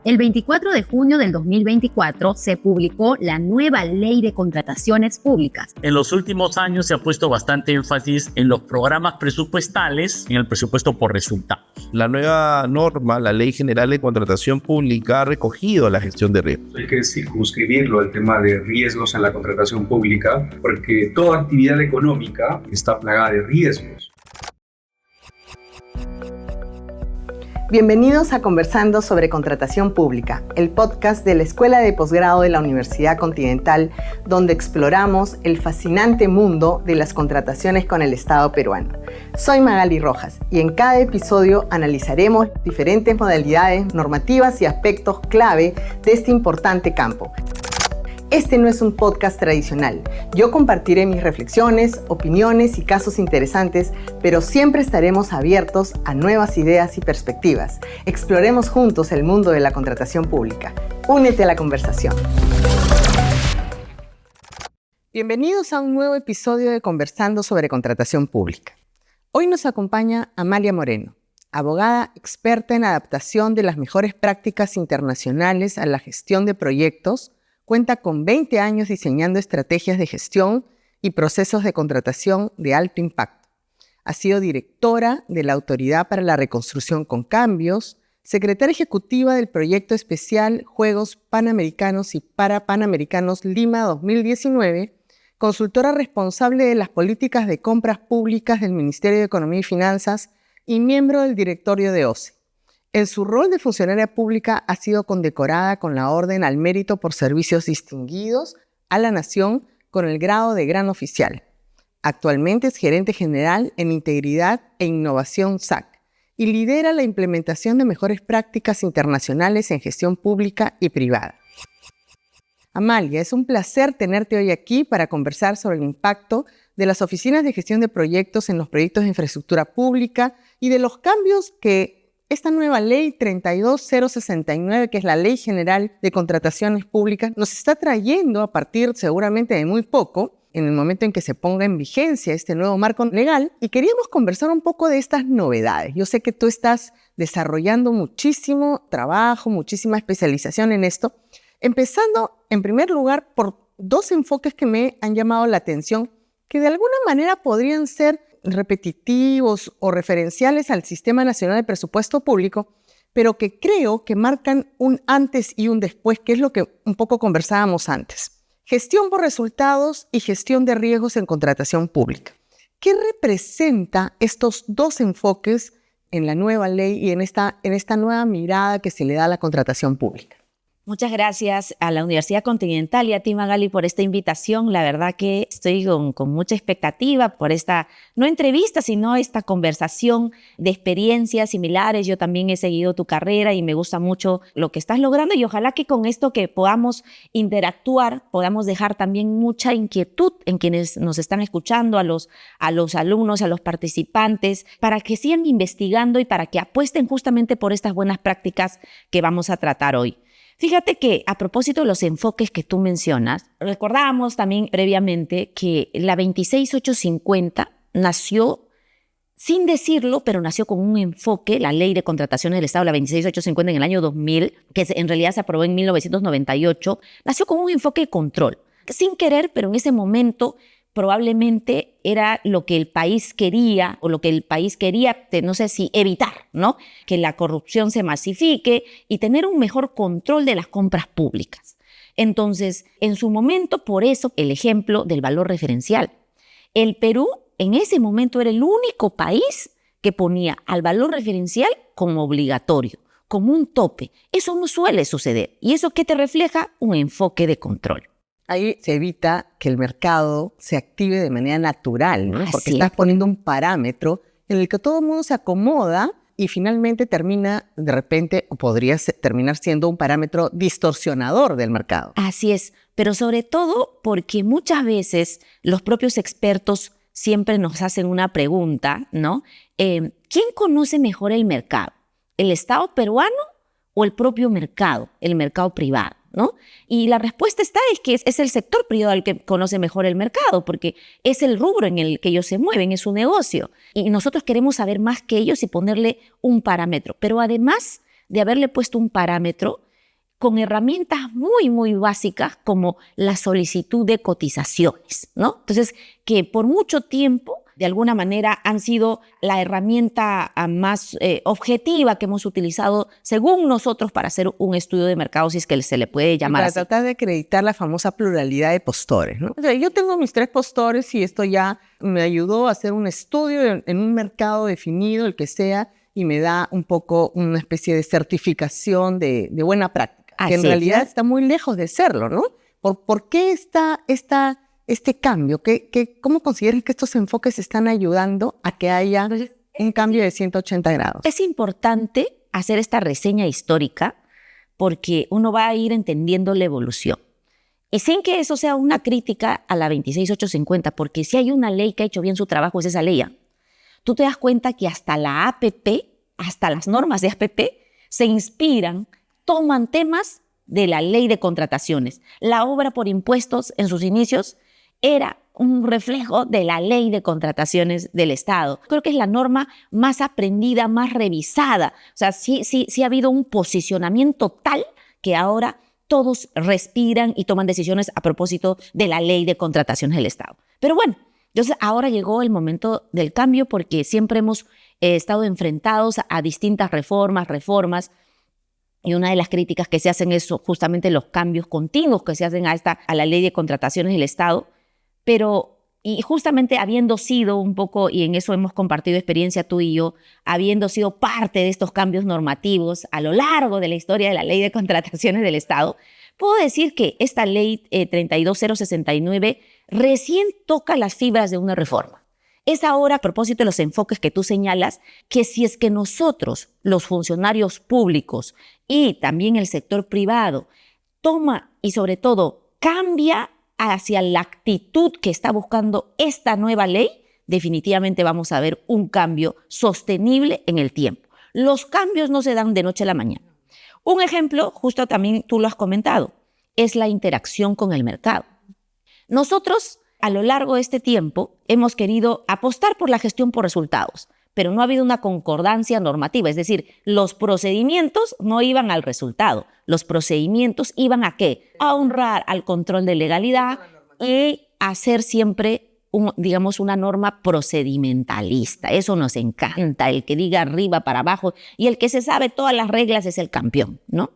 El 24 de junio del 2024 se publicó la nueva Ley de Contrataciones Públicas. En los últimos años se ha puesto bastante énfasis en los programas presupuestales, en el presupuesto por resultados. La nueva norma, la Ley General de Contratación Pública, ha recogido la gestión de riesgos. Hay que circunscribirlo al tema de riesgos en la contratación pública, porque toda actividad económica está plagada de riesgos. Bienvenidos a Conversando sobre Contratación Pública, el podcast de la Escuela de Posgrado de la Universidad Continental, donde exploramos el fascinante mundo de las contrataciones con el Estado peruano. Soy Magali Rojas y en cada episodio analizaremos diferentes modalidades normativas y aspectos clave de este importante campo. Este no es un podcast tradicional. Yo compartiré mis reflexiones, opiniones y casos interesantes, pero siempre estaremos abiertos a nuevas ideas y perspectivas. Exploremos juntos el mundo de la contratación pública. Únete a la conversación. Bienvenidos a un nuevo episodio de Conversando sobre Contratación Pública. Hoy nos acompaña Amalia Moreno, abogada experta en adaptación de las mejores prácticas internacionales a la gestión de proyectos. Cuenta con 20 años diseñando estrategias de gestión y procesos de contratación de alto impacto. Ha sido directora de la Autoridad para la Reconstrucción con Cambios, secretaria ejecutiva del proyecto especial Juegos Panamericanos y Parapanamericanos Lima 2019, consultora responsable de las políticas de compras públicas del Ministerio de Economía y Finanzas y miembro del directorio de OCE. En su rol de funcionaria pública ha sido condecorada con la Orden al Mérito por Servicios Distinguidos a la Nación con el grado de Gran Oficial. Actualmente es gerente general en Integridad e Innovación SAC y lidera la implementación de mejores prácticas internacionales en gestión pública y privada. Amalia, es un placer tenerte hoy aquí para conversar sobre el impacto de las oficinas de gestión de proyectos en los proyectos de infraestructura pública y de los cambios que esta nueva ley 32069, que es la Ley General de Contrataciones Públicas, nos está trayendo a partir seguramente de muy poco, en el momento en que se ponga en vigencia este nuevo marco legal, y queríamos conversar un poco de estas novedades. Yo sé que tú estás desarrollando muchísimo trabajo, muchísima especialización en esto, empezando en primer lugar por dos enfoques que me han llamado la atención, que de alguna manera podrían ser repetitivos o referenciales al Sistema Nacional de Presupuesto Público, pero que creo que marcan un antes y un después, que es lo que un poco conversábamos antes. Gestión por resultados y gestión de riesgos en contratación pública. ¿Qué representa estos dos enfoques en la nueva ley y en esta nueva mirada que se le da a la contratación pública? Muchas gracias a la Universidad Continental y a ti, Magali, por esta invitación. La verdad que estoy con mucha expectativa por esta, no entrevista, sino esta conversación de experiencias similares. Yo también he seguido tu carrera y me gusta mucho lo que estás logrando y ojalá que con esto que podamos interactuar, podamos dejar también mucha inquietud en quienes nos están escuchando, a los alumnos, a los participantes, para que sigan investigando y para que apuesten justamente por estas buenas prácticas que vamos a tratar hoy. Fíjate que a propósito de los enfoques que tú mencionas, recordábamos también previamente que la 26850 nació, sin decirlo, pero nació con un enfoque, la Ley de Contrataciones del Estado, la 26850 en el año 2000, que en realidad se aprobó en 1998, nació con un enfoque de control. Sin querer, pero en ese momento probablemente era lo que el país quería o lo que el país quería, no sé si evitar, ¿no? Que la corrupción se masifique y tener un mejor control de las compras públicas. Entonces, en su momento, por eso, el ejemplo del valor referencial. El Perú en ese momento era el único país que ponía al valor referencial como obligatorio, como un tope. Eso no suele suceder. ¿Y eso qué te refleja? Un enfoque de control. Ahí se evita que el mercado se active de manera natural, ¿no? Porque estás poniendo un parámetro en el que todo el mundo se acomoda y finalmente termina de repente, o podría terminar siendo un parámetro distorsionador del mercado. Así es, pero sobre todo porque muchas veces los propios expertos siempre nos hacen una pregunta, ¿no? ¿Quién conoce mejor el mercado? ¿El Estado peruano o el propio mercado, el mercado privado? ¿No? Y la respuesta es que es el sector privado el que conoce mejor el mercado, porque es el rubro en el que ellos se mueven, es su negocio. Y nosotros queremos saber más que ellos y ponerle un parámetro. Pero además de haberle puesto un parámetro, con herramientas muy, muy básicas como la solicitud de cotizaciones, ¿no? Entonces, que por mucho tiempo, de alguna manera, han sido la herramienta más objetiva que hemos utilizado, según nosotros, para hacer un estudio de mercado, si es que se le puede llamar para así. tratar de acreditar la famosa pluralidad de postores, ¿no? O sea, yo tengo mis 3 postores y esto ya me ayudó a hacer un estudio en un mercado definido, el que sea, y me da un poco una especie de certificación de buena práctica, que en realidad está muy lejos de serlo, ¿no? ¿Por qué este cambio? ¿Cómo consideras que estos enfoques están ayudando a que haya un cambio de 180 grados? Es importante hacer esta reseña histórica porque uno va a ir entendiendo la evolución. Y sin que eso sea una crítica a la 26850, porque si hay una ley que ha hecho bien su trabajo es esa ley. Tú te das cuenta que hasta la APP, hasta las normas de APP, se inspiran, toman temas de la ley de contrataciones. La obra por impuestos en sus inicios era un reflejo de la ley de contrataciones del Estado. Creo que es la norma más aprendida, más revisada. O sea, sí ha habido un posicionamiento tal que ahora todos respiran y toman decisiones a propósito de la ley de contrataciones del Estado. Pero bueno, entonces ahora llegó el momento del cambio porque siempre hemos estado enfrentados a distintas reformas, y una de las críticas que se hacen es justamente los cambios continuos que se hacen a la ley de contrataciones del Estado, y justamente habiendo sido un poco, y en eso hemos compartido experiencia tú y yo, habiendo sido parte de estos cambios normativos a lo largo de la historia de la ley de contrataciones del Estado, puedo decir que esta ley 32069 recién toca las fibras de una reforma. Es ahora, a propósito de los enfoques que tú señalas, que si es que nosotros, los funcionarios públicos y también el sector privado, toma y sobre todo cambia hacia la actitud que está buscando esta nueva ley, definitivamente vamos a ver un cambio sostenible en el tiempo. Los cambios no se dan de noche a la mañana. Un ejemplo, justo también tú lo has comentado, es la interacción con el mercado. Nosotros, a lo largo de este tiempo, hemos querido apostar por la gestión por resultados, pero no ha habido una concordancia normativa, es decir, los procedimientos no iban al resultado, los procedimientos iban ¿a qué? A honrar al control de legalidad y hacer siempre, una norma procedimentalista. Eso nos encanta, el que diga arriba para abajo y el que se sabe todas las reglas es el campeón, ¿no?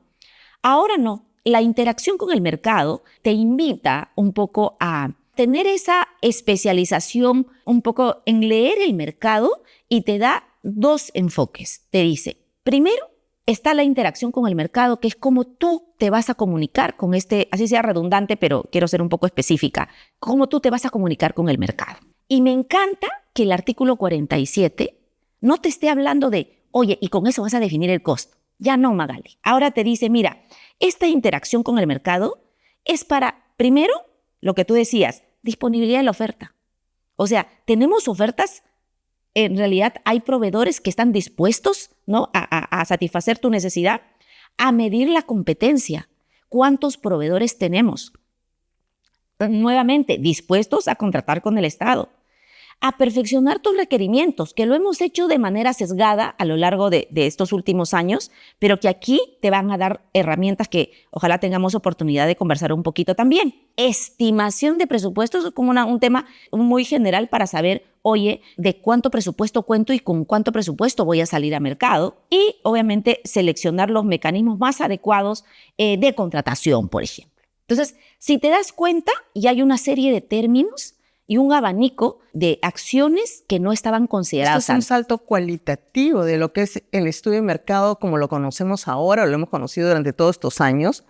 Ahora no, la interacción con el mercado te invita un poco a tener esa especialización un poco en leer el mercado y te da 2 enfoques. Te dice, primero está la interacción con el mercado, que es cómo tú te vas a comunicar con así sea redundante, pero quiero ser un poco específica, cómo tú te vas a comunicar con el mercado. Y me encanta que el artículo 47 no te esté hablando de, oye, y con eso vas a definir el costo. Ya no, Magali. Ahora te dice, mira, esta interacción con el mercado es para, primero, lo que tú decías, disponibilidad de la oferta. O sea, tenemos ofertas, en realidad hay proveedores que están dispuestos, ¿no?, a satisfacer tu necesidad, a medir la competencia. ¿Cuántos proveedores tenemos? Nuevamente, dispuestos a contratar con el Estado, a perfeccionar tus requerimientos, que lo hemos hecho de manera sesgada a lo largo de estos últimos años, pero que aquí te van a dar herramientas que ojalá tengamos oportunidad de conversar un poquito también. Estimación de presupuestos es como un tema muy general para saber, oye, de cuánto presupuesto cuento y con cuánto presupuesto voy a salir a mercado. Y obviamente seleccionar los mecanismos más adecuados de contratación, por ejemplo. Entonces, si te das cuenta, ya hay una serie de términos y un abanico de acciones que no estaban consideradas. Esto es un salto cualitativo de lo que es el estudio de mercado como lo conocemos ahora, o lo hemos conocido durante todos estos años.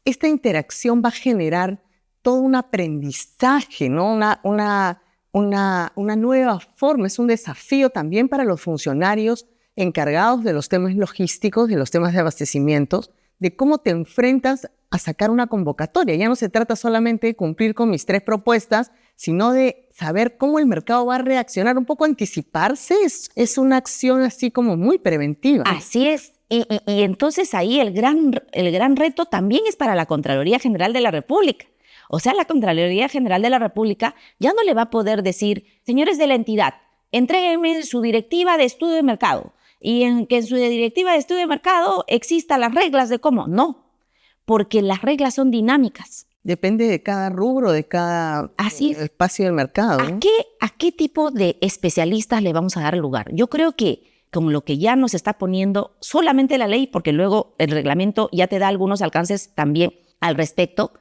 Esta interacción va a generar todo un aprendizaje, ¿no? Una nueva forma, es un desafío también para los funcionarios encargados de los temas logísticos, de los temas de abastecimientos, de cómo te enfrentas a sacar una convocatoria. Ya no se trata solamente de cumplir con mis 3 propuestas, sino de saber cómo el mercado va a reaccionar, un poco anticiparse. Es una acción así como muy preventiva. Así es. Y entonces ahí el gran reto también es para la Contraloría General de la República. O sea, la Contraloría General de la República ya no le va a poder decir, señores de la entidad, entréguenme su directiva de estudio de mercado y en que en su directiva de estudio de mercado existan las reglas de cómo. No, porque las reglas son dinámicas. Depende de cada rubro, de cada espacio del mercado. ¿A qué tipo de especialistas le vamos a dar lugar? Yo creo que con lo que ya nos está poniendo solamente la ley, porque luego el reglamento ya te da algunos alcances también al respecto,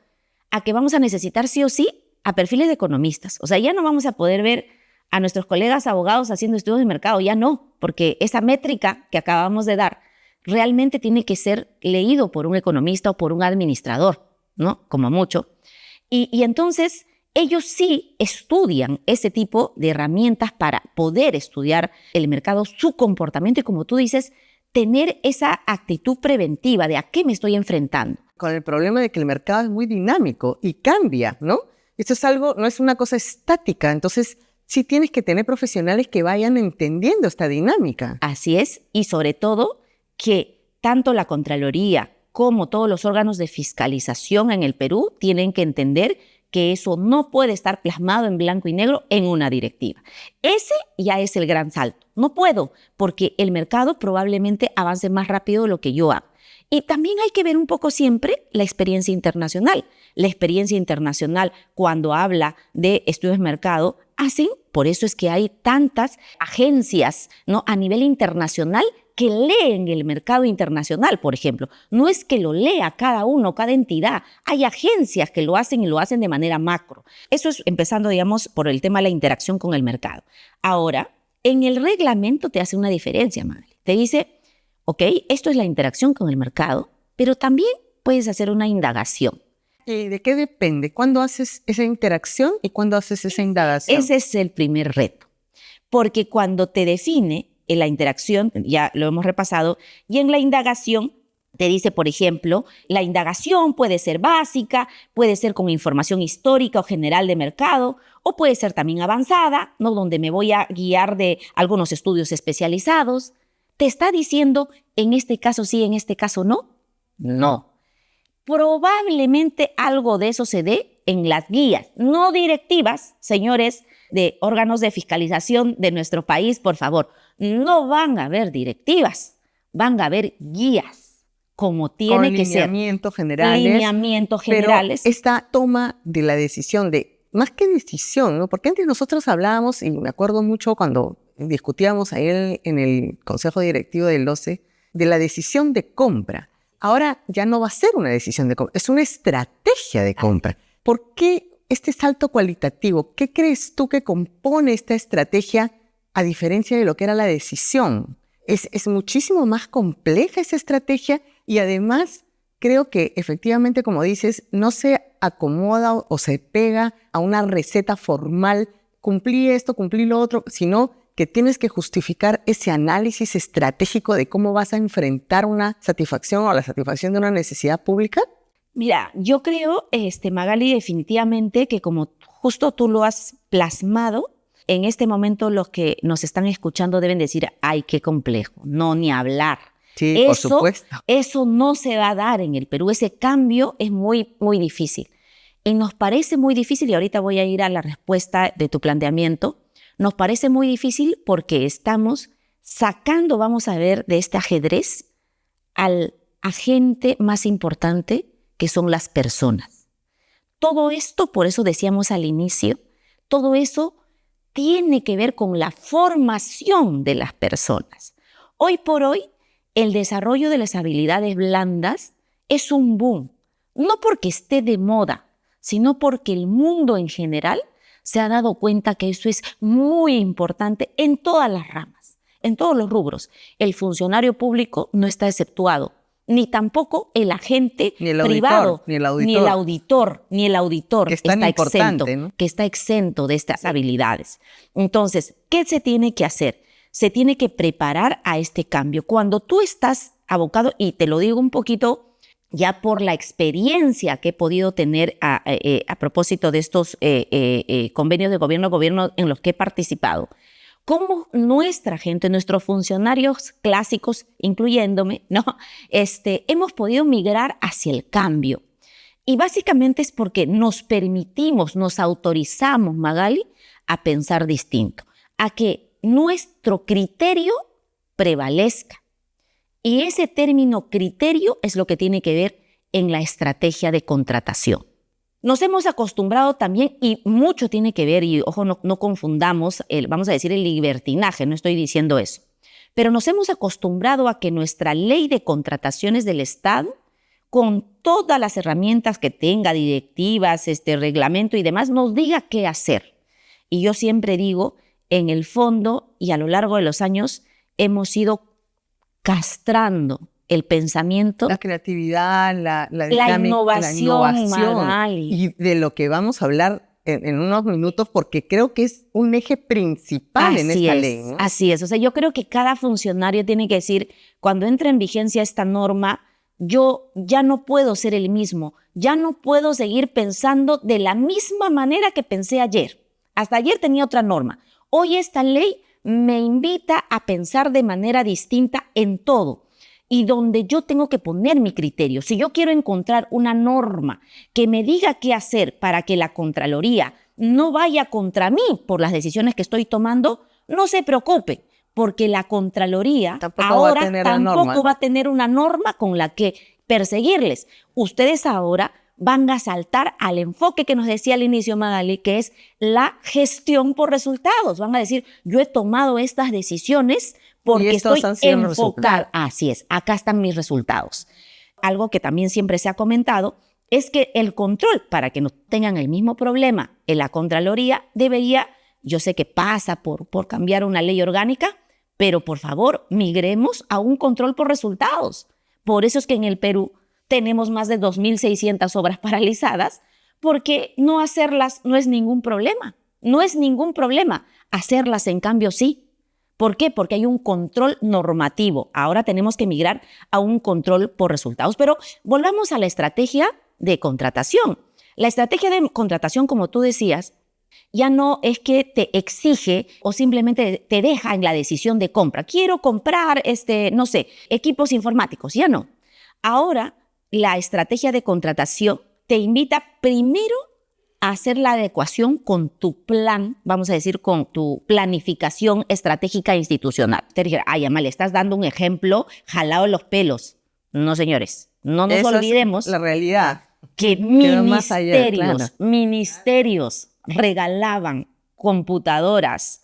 a que vamos a necesitar sí o sí a perfiles de economistas. O sea, ya no vamos a poder ver a nuestros colegas abogados haciendo estudios de mercado, ya no, porque esa métrica que acabamos de dar realmente tiene que ser leído por un economista o por un administrador, ¿no? Como mucho. Y entonces ellos sí estudian ese tipo de herramientas para poder estudiar el mercado, su comportamiento y, como tú dices, tener esa actitud preventiva de a qué me estoy enfrentando. Con el problema de que el mercado es muy dinámico y cambia, ¿no? Esto es algo, no es una cosa estática, entonces sí tienes que tener profesionales que vayan entendiendo esta dinámica. Así es, y sobre todo que tanto la Contraloría como todos los órganos de fiscalización en el Perú tienen que entender que eso no puede estar plasmado en blanco y negro en una directiva. Ese ya es el gran salto. No puedo, porque el mercado probablemente avance más rápido de lo que yo hago. Y también hay que ver un poco siempre la experiencia internacional. La experiencia internacional, cuando habla de estudios de mercado, por eso es que hay tantas agencias, ¿no?, a nivel internacional que leen el mercado internacional, por ejemplo. No es que lo lea cada uno, cada entidad. Hay agencias que lo hacen y lo hacen de manera macro. Eso es empezando, digamos, por el tema de la interacción con el mercado. Ahora, en el reglamento te hace una diferencia, Magali. Te dice, ok, esto es la interacción con el mercado, pero también puedes hacer una indagación. ¿Y de qué depende? ¿Cuándo haces esa interacción y cuándo haces esa indagación? Ese es el primer reto. Porque cuando te define en la interacción, ya lo hemos repasado, y en la indagación te dice, por ejemplo, la indagación puede ser básica, puede ser con información histórica o general de mercado, o puede ser también avanzada, ¿no?, donde me voy a guiar de algunos estudios especializados. ¿Te está diciendo en este caso sí, en este caso no? No. Probablemente algo de eso se dé en las guías, no directivas, señores de órganos de fiscalización de nuestro país, por favor. No van a haber directivas, van a haber guías, como tiene que ser. Lineamientos generales. Lineamientos generales. Pero esta toma de la decisión más que decisión, ¿no? Porque antes nosotros hablábamos, y me acuerdo mucho cuando discutíamos ahí en el Consejo Directivo del OCE, de la decisión de compra. Ahora ya no va a ser una decisión de compra, es una estrategia de compra. ¿Por qué este salto cualitativo? ¿Qué crees tú que compone esta estrategia a diferencia de lo que era la decisión? Es muchísimo más compleja esa estrategia y además creo que efectivamente, como dices, no se acomoda o se pega a una receta formal, cumplí esto, cumplí lo otro, sino que tienes que justificar ese análisis estratégico de cómo vas a enfrentar una satisfacción o la satisfacción de una necesidad pública. Mira, yo creo, Magali, definitivamente que como justo tú lo has plasmado, en este momento los que nos están escuchando deben decir, ¡ay, qué complejo! No, ni hablar. Sí, por supuesto. Eso no se va a dar en el Perú. Ese cambio es muy, muy difícil. Y nos parece muy difícil, y ahorita voy a ir a la respuesta de tu planteamiento, nos parece muy difícil porque estamos sacando, vamos a ver, de este ajedrez al agente más importante, que son las personas. Todo esto, por eso decíamos al inicio, todo eso tiene que ver con la formación de las personas. Hoy por hoy, el desarrollo de las habilidades blandas es un boom, no porque esté de moda, sino porque el mundo en general se ha dado cuenta que eso es muy importante en todas las ramas, en todos los rubros. El funcionario público no está exceptuado, ni tampoco el agente privado, ni el auditor que está exento, ¿no? Que está exento de estas habilidades. Entonces, ¿qué se tiene que hacer? Se tiene que preparar a este cambio. Cuando tú estás abocado, y te lo digo un poquito ya por la experiencia que he podido tener a propósito de estos convenios de gobierno en los que he participado, cómo nuestra gente, nuestros funcionarios clásicos, incluyéndome, ¿no? Hemos podido migrar hacia el cambio. Y básicamente es porque nos permitimos, nos autorizamos, Magali, a pensar distinto, a que nuestro criterio prevalezca. Y ese término criterio es lo que tiene que ver en la estrategia de contratación. Nos hemos acostumbrado también, y mucho tiene que ver, y ojo, no confundamos, vamos a decir el libertinaje, no estoy diciendo eso, pero nos hemos acostumbrado a que nuestra ley de contrataciones del Estado, con todas las herramientas que tenga, directivas, reglamento y demás, nos diga qué hacer. Y yo siempre digo, en el fondo y a lo largo de los años, hemos ido castrando el pensamiento, la creatividad, la innovación, Magali. Y de lo que vamos a hablar en unos minutos, porque creo que es un eje principal en esta ley, ¿no? Así es. O sea, yo creo que cada funcionario tiene que decir, cuando entra en vigencia esta norma, yo ya no puedo ser el mismo, ya no puedo seguir pensando de la misma manera que pensé ayer. Hasta ayer tenía otra norma. Hoy esta ley me invita a pensar de manera distinta en todo y donde yo tengo que poner mi criterio. Si yo quiero encontrar una norma que me diga qué hacer para que la Contraloría no vaya contra mí por las decisiones que estoy tomando, no se preocupe, porque la Contraloría tampoco va a tener una norma con la que perseguirles. Ustedes ahora van a saltar al enfoque que nos decía al inicio Magali, que es la gestión por resultados. Van a decir, yo he tomado estas decisiones porque estoy enfocada. Así es, acá están mis resultados. Algo que también siempre se ha comentado es que el control, para que no tengan el mismo problema en la Contraloría, debería, yo sé que pasa por cambiar una ley orgánica, pero por favor, migremos a un control por resultados. Por eso es que en el Perú tenemos más de 2.600 obras paralizadas, porque no hacerlas no es ningún problema. No es ningún problema. Hacerlas, en cambio, sí. ¿Por qué? Porque hay un control normativo. Ahora tenemos que migrar a un control por resultados. Pero volvamos a la estrategia de contratación. La estrategia de contratación, como tú decías, ya no es que te exige o simplemente te deja en la decisión de compra. Quiero comprar, no sé, equipos informáticos. Ya no. Ahora, la estrategia de contratación te invita primero a hacer la adecuación con tu plan, vamos a decir, con tu planificación estratégica institucional. Te dije, ay, Amalia, estás dando un ejemplo jalado en los pelos. No, señores, no nos olvidemos la realidad. Que ministerios regalaban computadoras,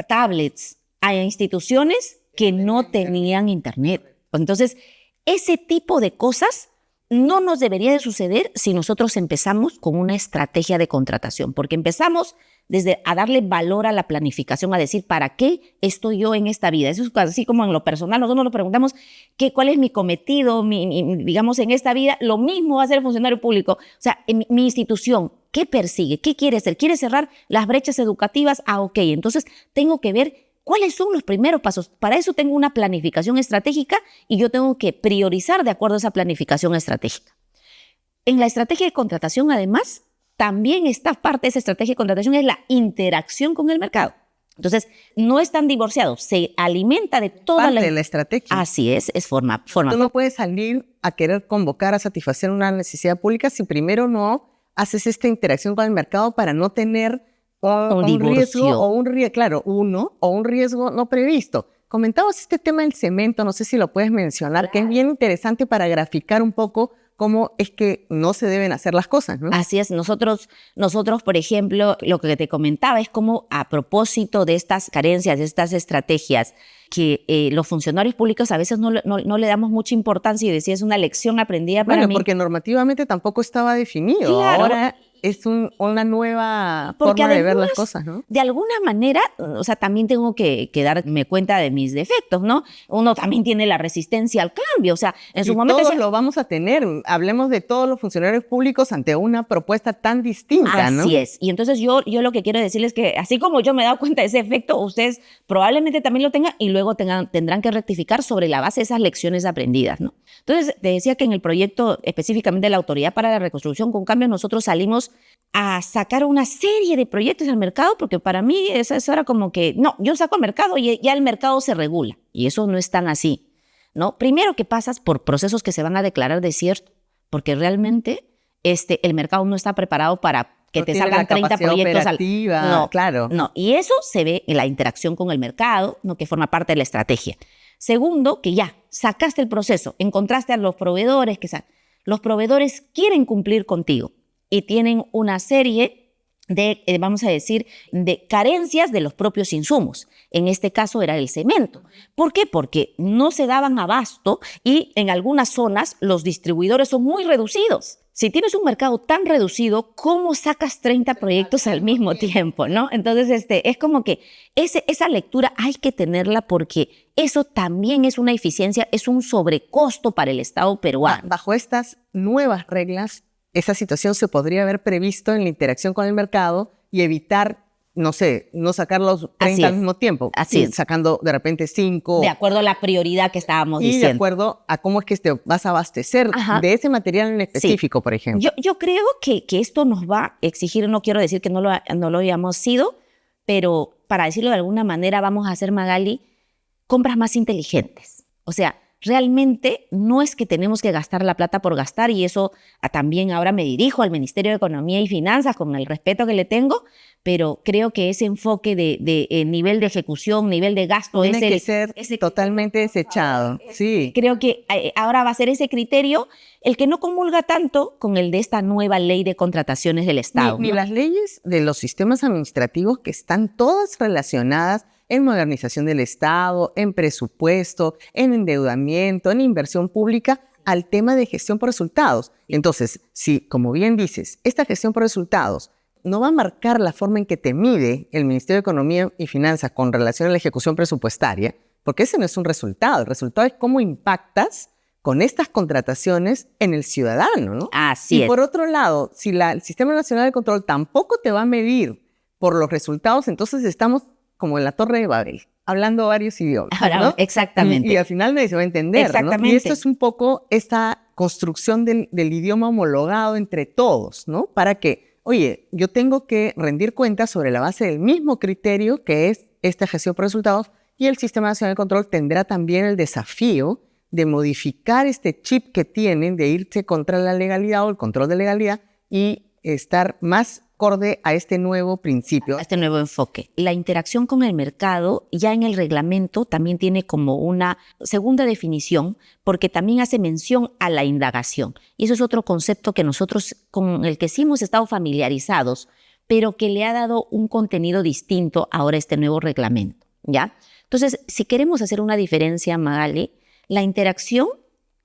tablets a instituciones que no tenían internet. Entonces, ese tipo de cosas no nos debería de suceder si nosotros empezamos con una estrategia de contratación, porque empezamos desde a darle valor a la planificación, a decir, ¿para qué estoy yo en esta vida? Eso es así como en lo personal, nosotros nos preguntamos cuál es mi cometido, digamos, en esta vida. Lo mismo va a ser el funcionario público. O sea, en mi institución, ¿qué persigue? ¿Qué quiere hacer? ¿Quiere cerrar las brechas educativas? Ok, entonces tengo que ver ¿cuáles son los primeros pasos? Para eso tengo una planificación estratégica y yo tengo que priorizar de acuerdo a esa planificación estratégica. En la estrategia de contratación, además, también esta parte de esa estrategia de contratación es la interacción con el mercado. Entonces, no están divorciados, se alimenta de toda parte de la estrategia. Así es forma. Tú no puedes salir a querer convocar a satisfacer una necesidad pública si primero no haces esta interacción con el mercado para no tener un riesgo o un riesgo no previsto. Comentabas este tema del cemento, no sé si lo puedes mencionar, que es bien interesante para graficar un poco cómo es que no se deben hacer las cosas, ¿no? Así es. Nosotros, por ejemplo, lo que te comentaba es cómo a propósito de estas carencias, de estas estrategias, que los funcionarios públicos a veces no le damos mucha importancia, y decía, es una lección aprendida para mí. Porque normativamente tampoco estaba definido. Claro. Ahora es una nueva forma de ver las cosas, ¿no? De alguna manera, o sea, también tengo que darme cuenta de mis defectos, ¿no? Uno también tiene la resistencia al cambio, o sea, en su momento... todos lo vamos a tener. Hablemos de todos los funcionarios públicos ante una propuesta tan distinta, ¿no? Así es. Y entonces yo lo que quiero decirles es que, así como yo me he dado cuenta de ese efecto, ustedes probablemente también lo tengan y luego tendrán que rectificar sobre la base de esas lecciones aprendidas, ¿no? Entonces, te decía que en el proyecto específicamente de la Autoridad para la Reconstrucción con Cambio, nosotros salimos a sacar una serie de proyectos al mercado, porque para mí eso era como que, no, yo saco al mercado y ya el mercado se regula. Y eso no es tan así, ¿no? Primero que pasas por procesos que se van a declarar desierto, porque realmente el mercado no está preparado para que te salgan 30 proyectos no, claro. No, y eso se ve en la interacción con el mercado, ¿no? Que forma parte de la estrategia. Segundo, que ya sacaste el proceso, encontraste a los proveedores, los proveedores quieren cumplir contigo y tienen una serie de, vamos a decir, de carencias de los propios insumos. En este caso era el cemento. ¿Por qué? Porque no se daban abasto y en algunas zonas los distribuidores son muy reducidos. Si tienes un mercado tan reducido, ¿cómo sacas 30 proyectos al mismo tiempo, no? Entonces, es como que esa lectura hay que tenerla porque eso también es una eficiencia, es un sobrecosto para el Estado peruano. Bajo estas nuevas reglas, esa situación se podría haber previsto en la interacción con el mercado y evitar, no sé, no sacar los 30 al mismo tiempo. Así es. Sacando de repente 5. De acuerdo a la prioridad que estábamos diciendo. Y de acuerdo a cómo es que te vas a abastecer de ese material en específico, por ejemplo. Yo creo que esto nos va a exigir, no quiero decir que no lo hayamos sido, pero para decirlo de alguna manera vamos a hacer, Magali, compras más inteligentes. O sea, realmente no es que tenemos que gastar la plata por gastar, y eso también ahora me dirijo al Ministerio de Economía y Finanzas con el respeto que le tengo, pero creo que ese enfoque de nivel de ejecución, nivel de gasto tiene que ser totalmente desechado. Sí. Creo que ahora va a ser ese criterio el que no comulga tanto con el de esta nueva ley de contrataciones del Estado. Ni las leyes de los sistemas administrativos que están todas relacionadas en modernización del Estado, en presupuesto, en endeudamiento, en inversión pública, al tema de gestión por resultados. Entonces, si, como bien dices, esta gestión por resultados no va a marcar la forma en que te mide el Ministerio de Economía y Finanzas con relación a la ejecución presupuestaria, porque ese no es un resultado. El resultado es cómo impactas con estas contrataciones en el ciudadano, ¿no? Así es. Y por otro lado, si el Sistema Nacional de Control tampoco te va a medir por los resultados, entonces estamos como en la Torre de Babel, hablando varios idiomas, ¿no? Exactamente. Y al final nadie se va a entender, exactamente, ¿no? Y esto es un poco esta construcción del idioma homologado entre todos, ¿no? Para que, oye, yo tengo que rendir cuentas sobre la base del mismo criterio que es esta gestión por resultados, y el Sistema Nacional de Control tendrá también el desafío de modificar este chip que tienen de irse contra la legalidad o el control de legalidad y estar más acorde a este nuevo principio. A este nuevo enfoque. La interacción con el mercado ya en el reglamento también tiene como una segunda definición, porque también hace mención a la indagación. Y eso es otro concepto que nosotros, con el que sí hemos estado familiarizados, pero que le ha dado un contenido distinto ahora a este nuevo reglamento, ¿ya? Entonces, si queremos hacer una diferencia, Magali, la interacción,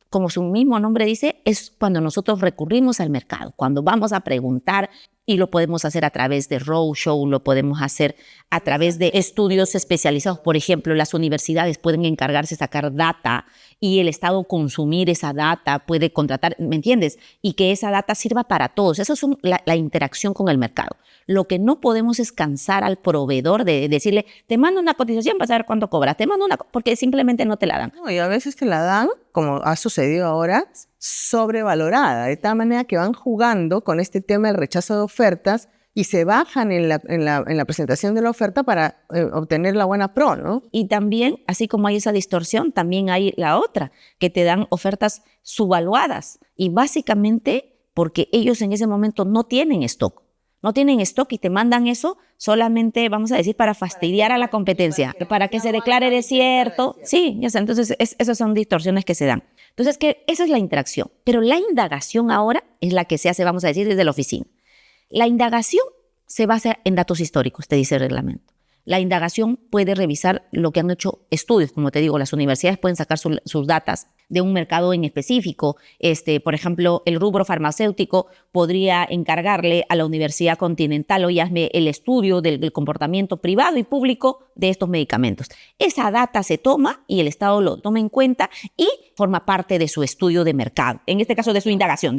como su mismo nombre dice, es cuando nosotros recurrimos al mercado, cuando vamos a preguntar, y lo podemos hacer a través de roadshow, lo podemos hacer a través de estudios especializados. Por ejemplo, las universidades pueden encargarse de sacar data y el Estado consumir esa data, puede contratar, ¿me entiendes? Y que esa data sirva para todos. Eso es la interacción con el mercado. Lo que no podemos es cansar al proveedor de decirle, te mando una cotización para saber cuánto cobras, te mando porque simplemente no te la dan. No, y a veces te la dan, como ha sucedido ahora, sobrevalorada, de tal manera que van jugando con este tema del rechazo de ofertas y se bajan en la presentación de la oferta para obtener la buena pro, ¿no? Y también, así como hay esa distorsión, también hay la otra, que te dan ofertas subvaluadas, y básicamente porque ellos en ese momento no tienen stock. No tienen stock y te mandan eso solamente, vamos a decir, para fastidiar a la competencia, para que se declare desierto. Sí, ya está. Entonces, esas son distorsiones que se dan. Entonces, esa es la interacción. Pero la indagación ahora es la que se hace, vamos a decir, desde la oficina. La indagación se basa en datos históricos, te dice el reglamento. La indagación puede revisar lo que han hecho estudios. Como te digo, las universidades pueden sacar sus datas de un mercado en específico. Por ejemplo, el rubro farmacéutico podría encargarle a la Universidad Continental, oye, hazme el estudio del comportamiento privado y público de estos medicamentos. Esa data se toma y el Estado lo toma en cuenta y forma parte de su estudio de mercado. En este caso, de su indagación,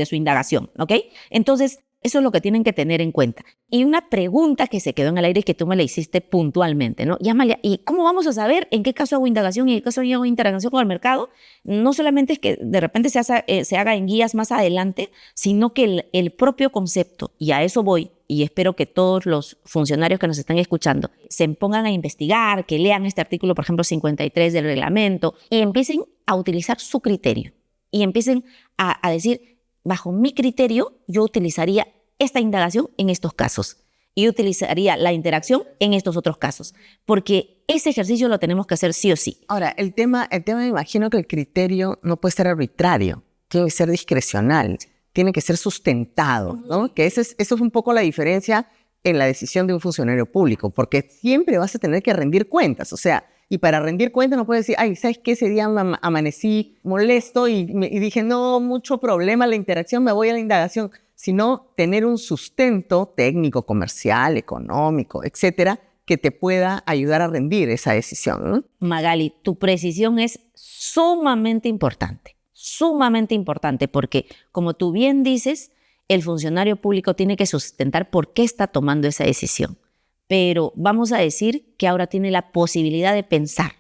¿ok? Entonces, eso es lo que tienen que tener en cuenta. Y una pregunta que se quedó en el aire y que tú me la hiciste puntualmente, ¿no? Y Amalia, ¿y cómo vamos a saber en qué caso hago indagación y en qué caso hago interacción con el mercado? No solamente es que de repente se haga en guías más adelante, sino que el propio concepto, y a eso voy, y espero que todos los funcionarios que nos están escuchando se pongan a investigar, que lean este artículo, por ejemplo, 53 del reglamento, y empiecen a utilizar su criterio. Y empiecen a decir, bajo mi criterio, yo utilizaría esta indagación en estos casos y utilizaría la interacción en estos otros casos, porque ese ejercicio lo tenemos que hacer sí o sí. Ahora, el tema me imagino que el criterio no puede ser arbitrario. tiene que ser discrecional, tiene que ser sustentado, ¿no? Que eso es un poco la diferencia en la decisión de un funcionario público, porque siempre vas a tener que rendir cuentas, o sea, y para rendir cuentas no puedes decir, ay, ¿sabes qué? Ese día amanecí molesto y dije, no, mucho problema la interacción, me voy a la indagación, sino tener un sustento técnico, comercial, económico, etcétera, que te pueda ayudar a rendir esa decisión, ¿no? Magali, tu precisión es sumamente importante, porque como tú bien dices, el funcionario público tiene que sustentar por qué está tomando esa decisión. Pero vamos a decir que ahora tiene la posibilidad de pensar,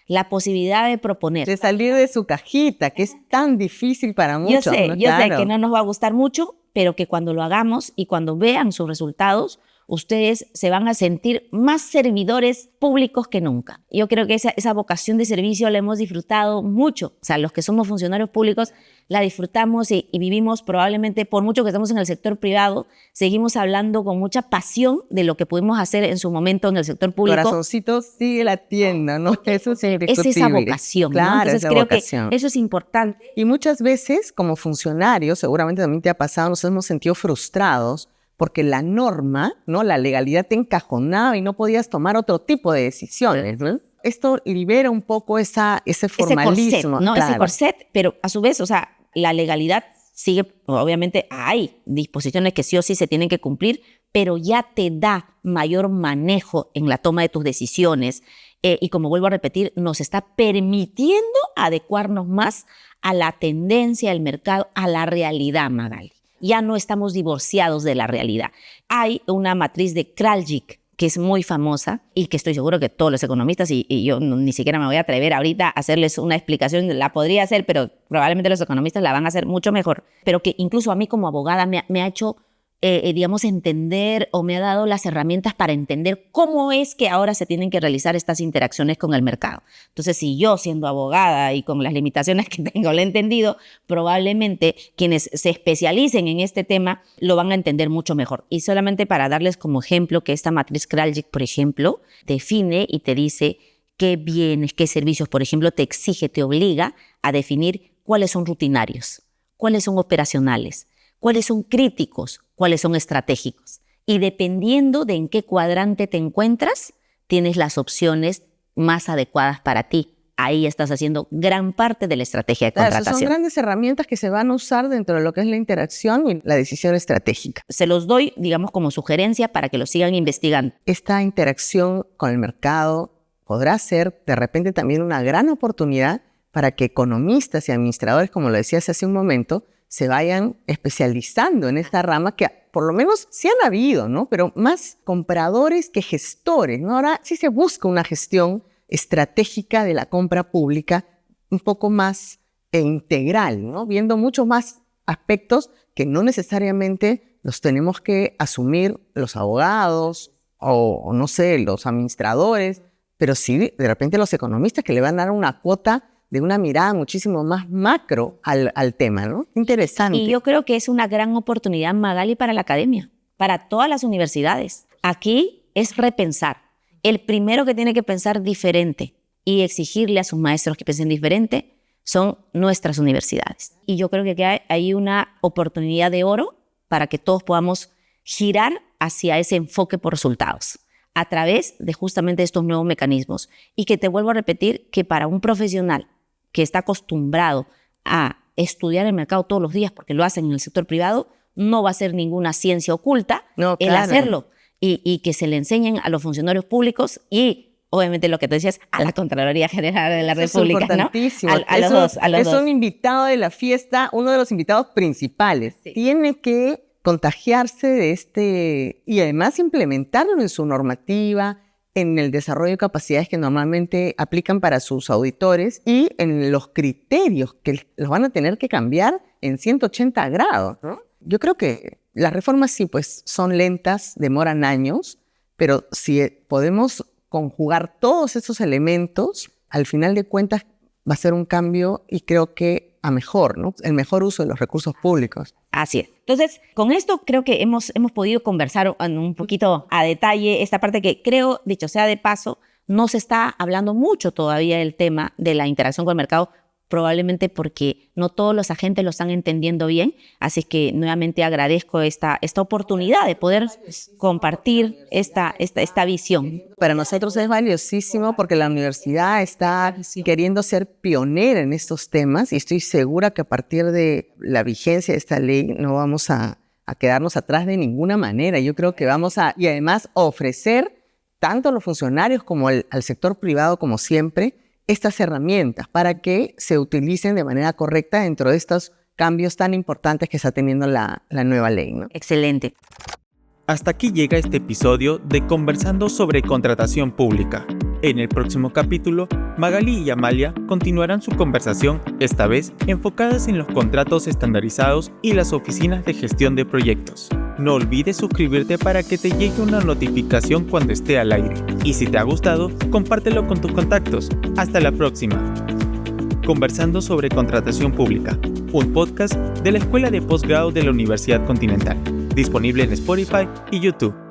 la posibilidad de proponer. De salir de su cajita, que es tan difícil para muchos. Yo sé que no nos va a gustar mucho, pero que cuando lo hagamos y cuando vean sus resultados, ustedes se van a sentir más servidores públicos que nunca. Yo creo que esa vocación de servicio la hemos disfrutado mucho. O sea, los que somos funcionarios públicos la disfrutamos y vivimos probablemente, por mucho que estamos en el sector privado, seguimos hablando con mucha pasión de lo que pudimos hacer en su momento en el sector público. Corazoncito sigue la tienda, ¿no? Eso es indiscutible. Es esa vocación, claro, ¿no? Entonces creo vocación. Que eso es importante. Y muchas veces, como funcionarios, seguramente también te ha pasado, nos hemos sentido frustrados porque la norma, ¿no? La legalidad te encajonaba y no podías tomar otro tipo de decisiones, ¿no? Esto libera un poco ese formalismo. Ese corset, ¿no? Claro. Ese corset, pero a su vez, o sea, la legalidad sigue, obviamente hay disposiciones que sí o sí se tienen que cumplir, pero ya te da mayor manejo en la toma de tus decisiones y como vuelvo a repetir, nos está permitiendo adecuarnos más a la tendencia del mercado, a la realidad, Magali. Ya no estamos divorciados de la realidad. Hay una matriz de Kraljic que es muy famosa y que estoy seguro que todos los economistas, y yo ni siquiera me voy a atrever ahorita a hacerles una explicación, la podría hacer, pero probablemente los economistas la van a hacer mucho mejor, pero que incluso a mí como abogada me ha hecho, digamos, entender o me ha dado las herramientas para entender cómo es que ahora se tienen que realizar estas interacciones con el mercado. Entonces, si yo siendo abogada y con las limitaciones que tengo lo he entendido, probablemente quienes se especialicen en este tema lo van a entender mucho mejor. Y solamente para darles como ejemplo que esta matriz Kraljic, por ejemplo, define y te dice qué bienes, qué servicios, por ejemplo, te exige, te obliga a definir cuáles son rutinarios, cuáles son operacionales, cuáles son críticos, cuáles son estratégicos. Y dependiendo de en qué cuadrante te encuentras, tienes las opciones más adecuadas para ti. Ahí estás haciendo gran parte de la estrategia de contratación. Claro, son grandes herramientas que se van a usar dentro de lo que es la interacción y la decisión estratégica. Se los doy, digamos, como sugerencia para que lo sigan investigando. Esta interacción con el mercado podrá ser de repente también una gran oportunidad para que economistas y administradores, como lo decías hace un momento, se vayan especializando en esta rama que por lo menos sí han habido, ¿no? Pero más compradores que gestores, ¿no? Ahora sí se busca una gestión estratégica de la compra pública un poco más integral, ¿no? Viendo muchos más aspectos que no necesariamente los tenemos que asumir los abogados o no sé, los administradores, pero sí de repente los economistas que le van a dar una cuota de una mirada muchísimo más macro al tema, ¿no? Interesante. Y yo creo que es una gran oportunidad, Magali, para la academia, para todas las universidades. Aquí es repensar. El primero que tiene que pensar diferente y exigirle a sus maestros que piensen diferente son nuestras universidades. Y yo creo que hay una oportunidad de oro para que todos podamos girar hacia ese enfoque por resultados a través de justamente estos nuevos mecanismos. Y que te vuelvo a repetir que para un profesional que está acostumbrado a estudiar el mercado todos los días porque lo hacen en el sector privado, no va a ser ninguna ciencia oculta el hacerlo. Y que se le enseñen a los funcionarios públicos y, obviamente, lo que te decías, a la Contraloría General de la República, es importantísimo, ¿no? A los dos. Es un invitado de la fiesta, uno de los invitados principales. Sí. Tiene que contagiarse de y además implementarlo en su normativa, en el desarrollo de capacidades que normalmente aplican para sus auditores y en los criterios que los van a tener que cambiar en 180 grados, ¿no? Yo creo que las reformas sí, pues son lentas, demoran años, pero si podemos conjugar todos esos elementos, al final de cuentas va a ser un cambio y creo que a mejor, ¿no? El mejor uso de los recursos públicos. Así es. Entonces, con esto creo que hemos podido conversar un poquito a detalle esta parte que creo, dicho sea de paso, no se está hablando mucho todavía del tema de la interacción con el mercado probablemente porque no todos los agentes lo están entendiendo bien. Así que nuevamente agradezco esta oportunidad de poder compartir esta visión. Para nosotros es valiosísimo porque la universidad está queriendo ser pionera en estos temas y estoy segura que a partir de la vigencia de esta ley no vamos a quedarnos atrás de ninguna manera. Yo creo que y además ofrecer tanto a los funcionarios como al sector privado, como siempre, estas herramientas para que se utilicen de manera correcta dentro de estos cambios tan importantes que está teniendo la nueva ley, ¿no? Excelente. Hasta aquí llega este episodio de Conversando sobre Contratación Pública. En el próximo capítulo, Magali y Amalia continuarán su conversación, esta vez enfocadas en los contratos estandarizados y las oficinas de gestión de proyectos. No olvides suscribirte para que te llegue una notificación cuando esté al aire. Y si te ha gustado, compártelo con tus contactos. Hasta la próxima. Conversando sobre Contratación Pública, un podcast de la Escuela de Posgrado de la Universidad Continental, disponible en Spotify y YouTube.